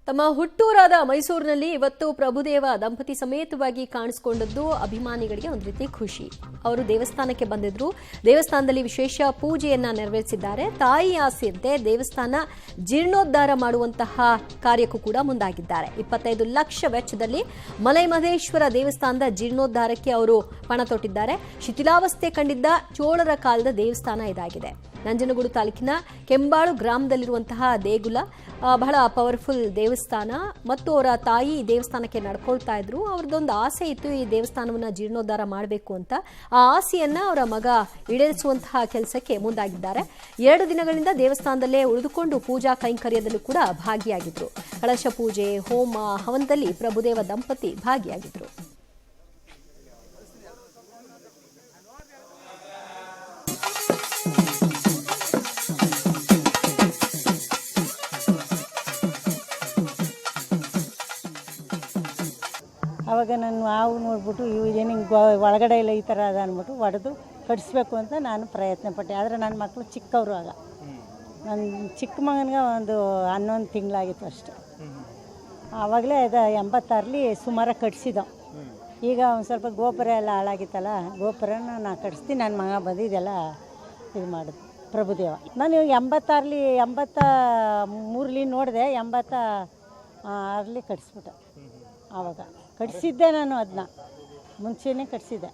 ತಮ್ಮ ಹುಟ್ಟೂರಾದ ಮೈಸೂರಿನಲ್ಲಿ ಇವತ್ತು ಪ್ರಭುದೇವ ದಂಪತಿ ಸಮೇತವಾಗಿ ಕಾಣಿಸಿಕೊಂಡದ್ದು ಅಭಿಮಾನಿಗಳಿಗೆ ಒಂದು ರೀತಿ ಖುಷಿ. ಅವರು ದೇವಸ್ಥಾನಕ್ಕೆ ಬಂದಿದ್ರು. ದೇವಸ್ಥಾನದಲ್ಲಿ ವಿಶೇಷ ಪೂಜೆಯನ್ನ ನೆರವೇರಿಸಿದ್ದಾರೆ. ತಾಯಿ ಆಸೆಯಂತೆ ದೇವಸ್ಥಾನ ಜೀರ್ಣೋದ್ಧಾರ ಮಾಡುವಂತಹ ಕಾರ್ಯಕ್ಕೂ ಕೂಡ ಮುಂದಾಗಿದ್ದಾರೆ. 25 ಲಕ್ಷ ವೆಚ್ಚದಲ್ಲಿ ಮಲೆಮಹದೇಶ್ವರ ದೇವಸ್ಥಾನದ ಜೀರ್ಣೋದ್ಧಾರಕ್ಕೆ ಅವರು ಪಣ ತೊಟ್ಟಿದ್ದಾರೆ. ಶಿಥಿಲಾವಸ್ಥೆ ಕಂಡಿದ್ದ ಚೋಳರ ಕಾಲದ ದೇವಸ್ಥಾನ ಇದಾಗಿದೆ. ನಂಜನಗೂಡು ತಾಲೂಕಿನ ಕೆಂಬಾಳು ಗ್ರಾಮದಲ್ಲಿರುವಂತಹ ದೇಗುಲ ಬಹಳ ಪವರ್ಫುಲ್ ದೇವಸ್ಥಾನ ಮತ್ತು ಅವರ ತಾಯಿ ದೇವಸ್ಥಾನಕ್ಕೆ ನಡ್ಕೊಳ್ತಾ ಇದ್ರು. ಅವ್ರದ್ದೊಂದು ಆಸೆ ಇತ್ತು, ಈ ದೇವಸ್ಥಾನವನ್ನ ಜೀರ್ಣೋದ್ಧಾರ ಮಾಡಬೇಕು ಅಂತ. ಆ ಆಸೆಯನ್ನ ಅವರ ಮಗ ಈಡೇರಿಸುವಂತಹ ಕೆಲಸಕ್ಕೆ ಮುಂದಾಗಿದ್ದಾರೆ. 2 ದಿನಗಳಿಂದ ದೇವಸ್ಥಾನದಲ್ಲೇ ಉಳಿದುಕೊಂಡು ಪೂಜಾ ಕೈಂಕರ್ಯದಲ್ಲೂ ಕೂಡ ಭಾಗಿಯಾಗಿದ್ರು. ಕಳಶ ಪೂಜೆ, ಹೋಮ, ಹವನದಲ್ಲಿ ಪ್ರಭುದೇವ ದಂಪತಿ ಭಾಗಿಯಾಗಿದ್ರು. ಆವಾಗ ನಾನು ಹಾವು ನೋಡ್ಬಿಟ್ಟು ಇವು ಏನು ಒಳಗಡೆ ಇಲ್ಲ ಈ ಥರ ಅದ ಅಂದ್ಬಿಟ್ಟು ಹೊಡೆದು ಕಡಿಸ್ಬೇಕು ಅಂತ ನಾನು ಪ್ರಯತ್ನ ಪಟ್ಟೆ. ಆದರೆ ನನ್ನ ಮಕ್ಕಳು ಚಿಕ್ಕವರು. ಆಗ ನನ್ನ ಚಿಕ್ಕ ಮಗನಿಗೆ ಒಂದು 11 ತಿಂಗಳಾಗಿತ್ತು ಅಷ್ಟೆ. ಆವಾಗಲೇ ಅದು 86ರಲ್ಲಿ ಸುಮಾರು ಕಟ್ಸಿದ್ದೋ. ಈಗ ಒಂದು ಸ್ವಲ್ಪ ಗೋಪುರ ಎಲ್ಲ ಹಾಳಾಗಿತ್ತಲ್ಲ, ಗೋಪುರನ ನಾನು ಕಟ್ಸ್ತೀನಿ. ನನ್ನ ಮಗ ಬಂದು ಇದೆಲ್ಲ ಇದು ಮಾಡೋದು ಪ್ರಭುದೇವ. ನಾನು 83ರಲ್ಲಿ ನೋಡಿದೆ, 86ರಲ್ಲಿ ಕಟ್ಸ್ಬಿಟ್ಟೆ. ಆವಾಗ ಕಟ್ಸಿದ್ದೆ ನಾನು, ಅದನ್ನ ಮುಂಚೆನೇ ಕಟ್ಸಿದ್ದೆ.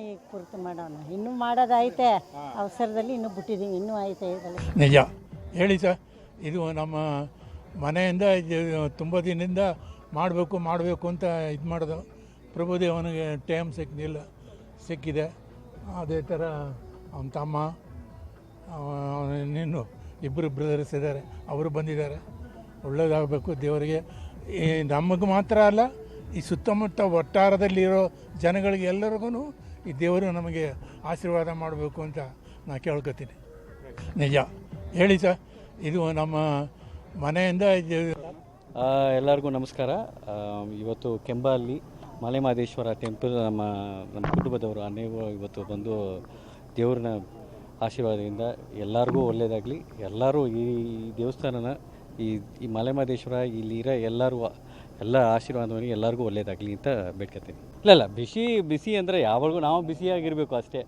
ಈಗ ಪೂರ್ತಿ ಮಾಡೋಣ, ಇನ್ನೂ ಮಾಡೋದೈತೆ. ಅವಸರದಲ್ಲಿ ಇನ್ನೂ ಬಿಟ್ಟಿದ್ದೀವಿ, ಇನ್ನೂ ಐತೆ ಇದರಲ್ಲಿ. ನಿಜ ಹೇಳಿ ಸರ್, ಇದು ನಮ್ಮ ಮನೆಯಿಂದ ತುಂಬ ದಿನದಿಂದ ಮಾಡಬೇಕು ಅಂತ ಇದು ಮಾಡೋದು. ಪ್ರಭುದೇವನಿಗೆ ಟೈಮ್ ಸಿಕ್ಕಿದೆ. ಅದೇ ಥರ ಅವನ ತಮ್ಮ ಇನ್ನೂ 2 ಬ್ರದರ್ಸ್ ಇದ್ದಾರೆ, ಅವರು ಬಂದಿದ್ದಾರೆ. ಒಳ್ಳೆಯದಾಗಬೇಕು ದೇವರಿಗೆ. ನಮಗೆ ಮಾತ್ರ ಅಲ್ಲ, ಈ ಸುತ್ತಮುತ್ತ ವಟ್ಟಾರದಲ್ಲಿರೋ ಜನಗಳಿಗೆ ಎಲ್ಲರಿಗೂ ಈ ದೇವರು ನಮಗೆ ಆಶೀರ್ವಾದ ಮಾಡಬೇಕು ಅಂತ ನಾನು ಕೇಳ್ಕೊತೀನಿ. ನಿಜ ಹೇಳಿ ಸರ್, ಇದು ನಮ್ಮ ಮನೆಯಿಂದ ಎಲ್ಲರಿಗೂ ನಮಸ್ಕಾರ. ಇವತ್ತು ಕೆಂಬಲ್ಲಿ ಮಲೆಮಹದೇಶ್ವರ ಟೆಂಪಲ್ ನಮ್ಮ ಕುಟುಂಬದವರು ಅನೇಕ ಇವತ್ತು ಬಂದು ದೇವ್ರನ್ನ ಆಶೀರ್ವಾದದಿಂದ ಎಲ್ಲರಿಗೂ ಒಳ್ಳೆಯದಾಗಲಿ. ಎಲ್ಲರೂ ಈ ದೇವಸ್ಥಾನನ ಈ ಮಲೆಮಹದೇಶ್ವರ ಇಲ್ಲಿರೋ ಎಲ್ಲ ಆಶೀರ್ವಾದವನಿಗೆ ಎಲ್ಲರಿಗೂ ಒಳ್ಳೆಯದಾಗಲಿ ಅಂತ ಬೇಡ್ಕೊತೀನಿ. ಇಲ್ಲ ಬಿಸಿ ಅಂದರೆ ಯಾವಾಗೂ ನಾವು ಬಿಸಿಯಾಗಿರಬೇಕು ಅಷ್ಟೇ.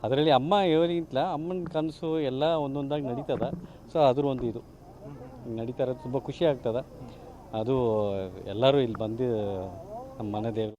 ಅದರಲ್ಲಿ ಅಮ್ಮ ಹೇಳೋಕ್ಕಿಂತಲ ಅಮ್ಮನ ಕನಸು ಎಲ್ಲ ಒಂದೊಂದಾಗಿ ನಡೀತದೆ. ಸೊ ಅದ್ರ ಒಂದು ಇದು ನಡೀತಾ ಇರೋದು ತುಂಬ ಖುಷಿ ಆಗ್ತದೆ. ಅದು ಎಲ್ಲರೂ ಇಲ್ಲಿ ಬಂದು ನಮ್ಮ ಮನೆ ದೇವರು